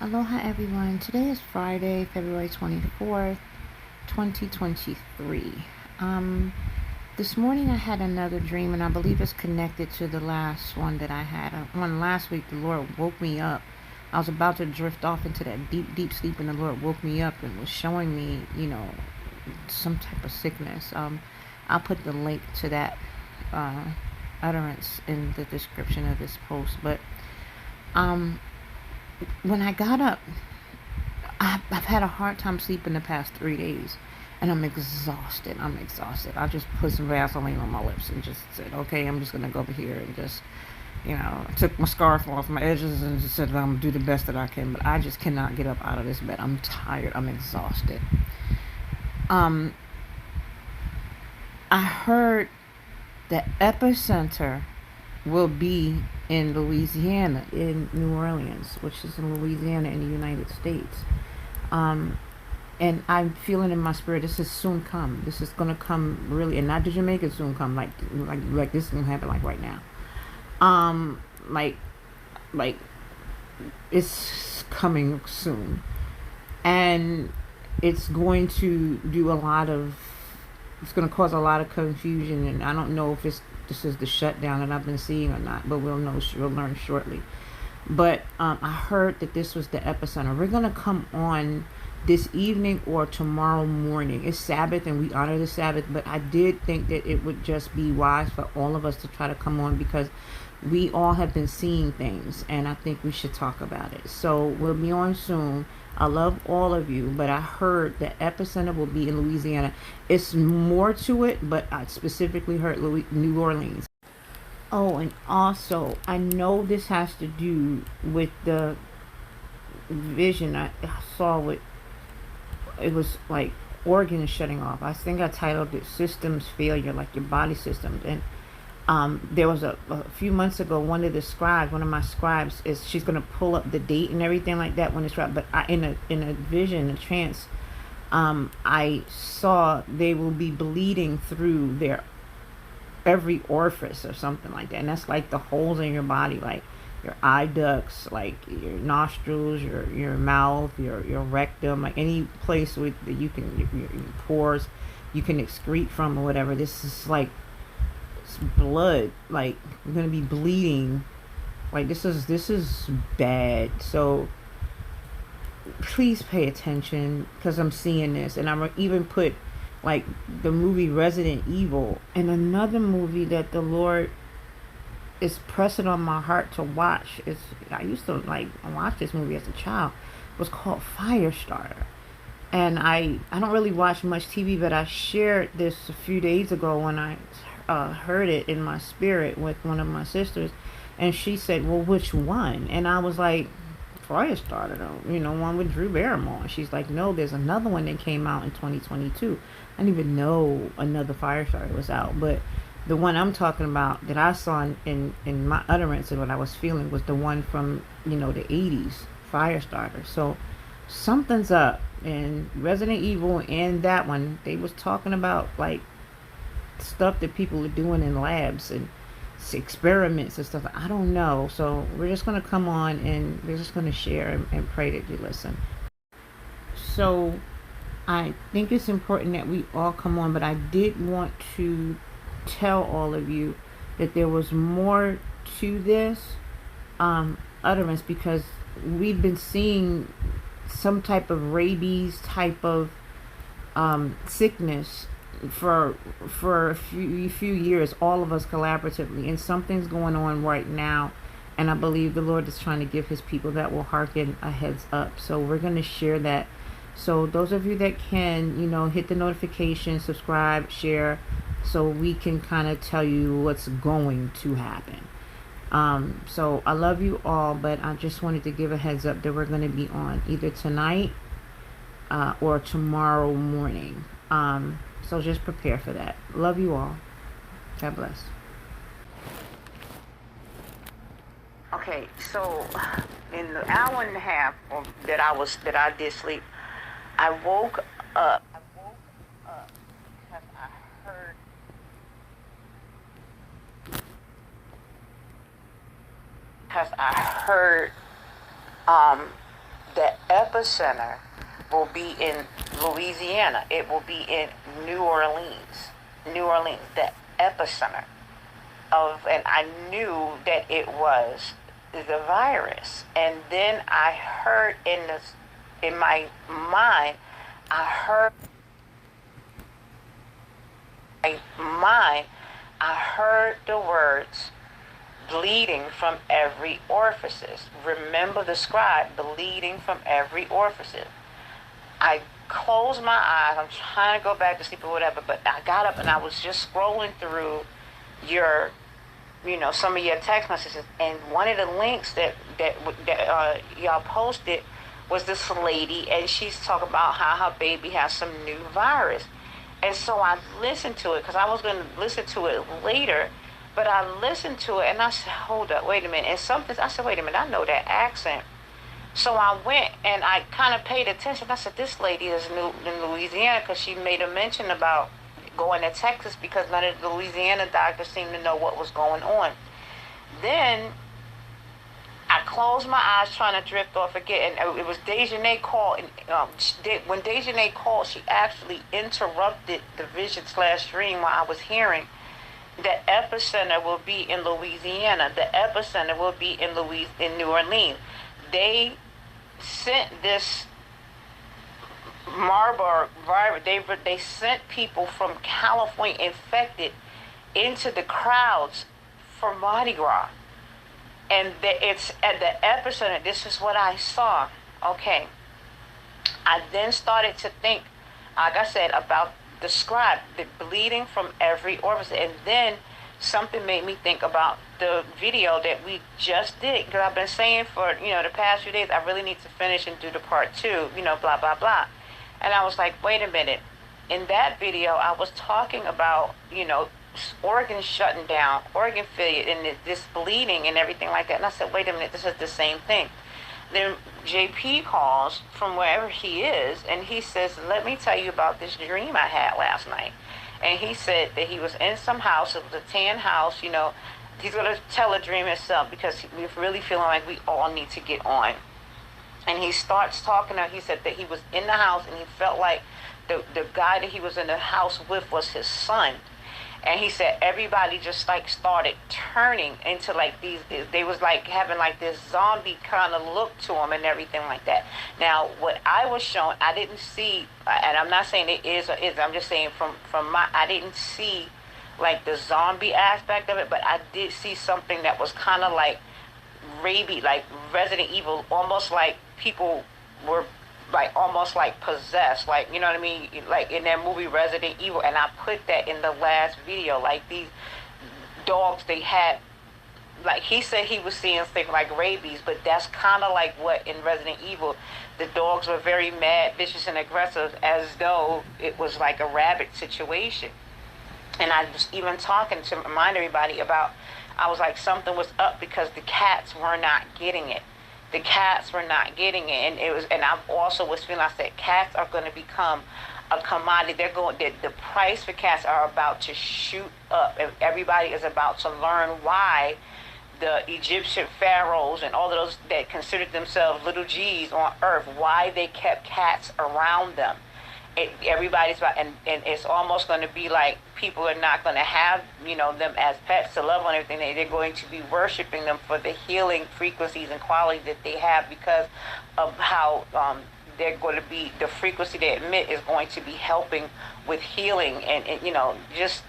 Aloha everyone. Today is Friday, February 24th, 2023. This morning I had another dream, and I believe it's connected to the last one that I had. One last week, the Lord woke me up. I was about to drift off into that deep, deep sleep, and the Lord woke me up and was showing me, some type of sickness. I'll put the link to that utterance in the description of this post. But when I got up, I've had a hard time sleeping the past 3 days, and I'm exhausted. I just put some Vaseline on my lips and just said, okay, I'm just going to go over here and just, I took my scarf off my edges and just said, I'm going to do the best that I can, but I just cannot get up out of this bed. I'm tired. I'm exhausted. I heard the Epicenter will be in Louisiana, in New Orleans, which is in Louisiana in the United States. And I'm feeling in my spirit, this is soon come. This is gonna come really, and not to Jamaica soon come, like this is gonna happen like right now. Like it's coming soon, and it's going to do a lot of. It's going to cause a lot of confusion, and I don't know if this is the shutdown that I've been seeing or not, but we'll learn shortly. But I heard that this was the epicenter. We're going to come on this evening or tomorrow morning. It's Sabbath, and we honor the Sabbath, but I did think that it would just be wise for all of us to try to come on, because we all have been seeing things, and I think we should talk about it. So we'll be on soon. I love all of you, but I heard the epicenter will be in Louisiana. It's more to it, but I specifically heard New Orleans. Oh, and also, I know this has to do with the vision I saw with, it was like organs shutting off. I think I titled it Systems Failure, like your body systems. And there was a few months ago, one of my scribes, is she's going to pull up the date and everything like that when it's right. But in a vision, a trance, I saw they will be bleeding through their every orifice or something like that. And that's like the holes in your body, like your eye ducts, like your nostrils, your mouth, your rectum, like any place with that you can, your pores you can excrete from or whatever. This is like blood, like you're gonna be bleeding, like this is bad. So please pay attention, because I'm seeing this. And I'm even put like the movie Resident Evil, and another movie that the Lord is pressing on my heart to watch is, I used to like watch this movie as a child. It was called Firestarter. And I don't really watch much TV, but I shared this a few days ago when I heard it in my spirit with one of my sisters, and she said, well, which one? And I was like, Firestarter, one with Drew Barrymore. She's like, no, there's another one that came out in 2022. I didn't even know another Firestarter was out, but the one I'm talking about that I saw in my utterance and what I was feeling was the one from the 80s, Firestarter. So something's up. And Resident Evil and that one, they was talking about like stuff that people are doing in labs and experiments and stuff. I don't know. So we're just going to come on and we're just going to share and pray that you listen. So I think it's important that we all come on, but I did want to tell all of you that there was more to this utterance, because we've been seeing some type of rabies type of sickness for a few years, all of us collaboratively, and something's going on right now, and I believe the Lord is trying to give his people that will hearken a heads up. So we're going to share that. So those of you that can, hit the notification, subscribe, share, so we can kind of tell you what's going to happen. So I love you all, but I just wanted to give a heads up that we're going to be on either tonight or tomorrow morning. So just prepare for that. Love you all. God bless. Okay, so in the hour and a half that I did sleep, I woke up because I heard the epicenter will be in Louisiana. It will be in New Orleans. New Orleans, the epicenter of, and I knew that it was the virus. And then I heard in my mind, I heard the words, bleeding from every orifices. Remember the scribe, bleeding from every orifices. I closed my eyes. I'm trying to go back to sleep or whatever, but I got up and I was just scrolling through some of your text messages, and one of the links that y'all posted was this lady, and she's talking about how her baby has some new virus. And so I listened to it because I was going to listen to it later, but I listened to it and I said, hold up, wait a minute. And I said, wait a minute, I know that accent. So I went and I kind of paid attention. I said, this lady is new in Louisiana, because she made a mention about going to Texas because none of the Louisiana doctors seemed to know what was going on. Then I closed my eyes trying to drift off again, and it was Dejanay called. And when Dejanay called, she actually interrupted the vision/dream while I was hearing the epicenter will be in Louisiana. The epicenter will be in New Orleans. They sent this Marburg virus. They sent people from California infected into the crowds for Mardi Gras. And it's at the epicenter. This is what I saw. Okay. I then started to think, like I said, about the scribe, the bleeding from every orifice. And then something made me think about the video that we just did. Because I've been saying for, the past few days, I really need to finish and do the part 2, blah, blah, blah. And I was like, wait a minute. In that video, I was talking about, organs shutting down, organ failure, and this bleeding and everything like that. And I said, wait a minute, this is the same thing. Then JP calls from wherever he is, and he says, let me tell you about this dream I had last night. And he said that he was in some house, it was a tan house, he's going to tell a dream himself because we're really feeling like we all need to get on. And he starts talking, he said that he was in the house and he felt like the guy that he was in the house with was his son. And he said everybody just like started turning into like they was like having like this zombie kind of look to them and everything like that. Now, what I was shown, I didn't see, and I'm not saying it is or isn't, I'm just saying I didn't see like the zombie aspect of it, but I did see something that was kind of like rabies, like Resident Evil, almost like people were like almost like possessed, like, you know what I mean, like in that movie Resident Evil. And I put that in the last video, like these dogs, they had, like he said he was seeing things like rabies, but that's kind of like what in Resident Evil, the dogs were very mad, vicious, and aggressive, as though it was like a rabid situation. And I was even talking to remind everybody about, I was like, something was up because the cats were not getting it. The cats were not getting it, and I also was feeling, I said, cats are going to become a commodity. The price for cats are about to shoot up, and everybody is about to learn why the Egyptian pharaohs and all of those that considered themselves little G's on earth, why they kept cats around them. Everybody's about, and it's almost going to be like people are not going to have, them as pets to love on everything. They're going to be worshiping them for the healing frequencies and qualities that they have, because of how they're going to be, the frequency they emit is going to be helping with healing. And just,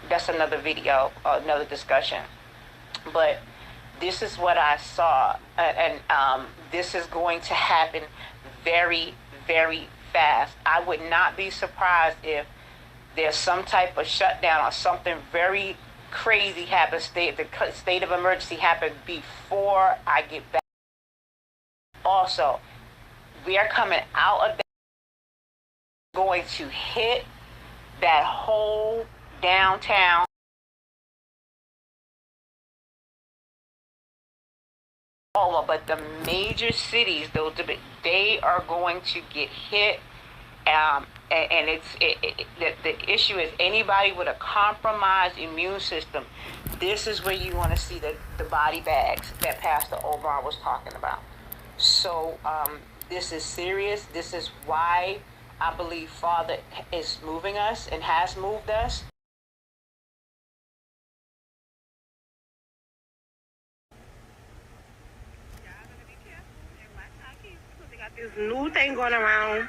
that's another video, another discussion. But this is what I saw, and this is going to happen very, very fast. I would not be surprised if there's some type of shutdown or something very crazy happens, the state of emergency happen before I get back. Also, we are coming out of that, going to hit that whole downtown. But the major cities, they are going to get hit, and the issue is anybody with a compromised immune system. This is where you want to see the body bags that Pastor Omar was talking about. So this is serious. This is why I believe Father is moving us and has moved us. This new thing going around,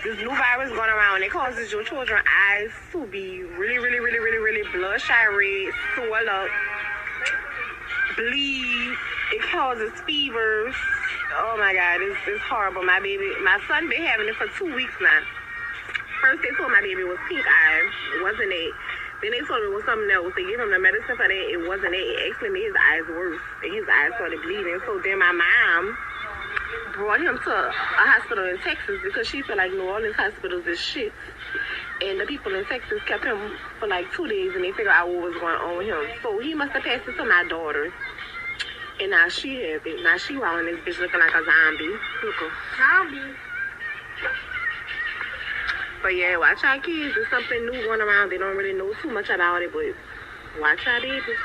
this new virus going around, it causes your children's eyes to be really bloodshot red, swell up, bleed. It causes fevers. Oh my God, it's horrible. My son been having it for 2 weeks now. First they told my baby it was pink eye. It wasn't it. Then they told me it was something else. They gave him the medicine for that. It wasn't it. It actually made his eyes worse. And his eyes started bleeding. So then my mom brought him to a hospital in Texas because she felt like New Orleans hospitals is shit. And the people in Texas kept him for like 2 days and they figured out what was going on with him. So he must have passed it to my daughter. And now she has it. Now she walking this bitch looking like a zombie. Look, a zombie. But yeah, watch our kids. There's something new going around. They don't really know too much about it, but watch our babies.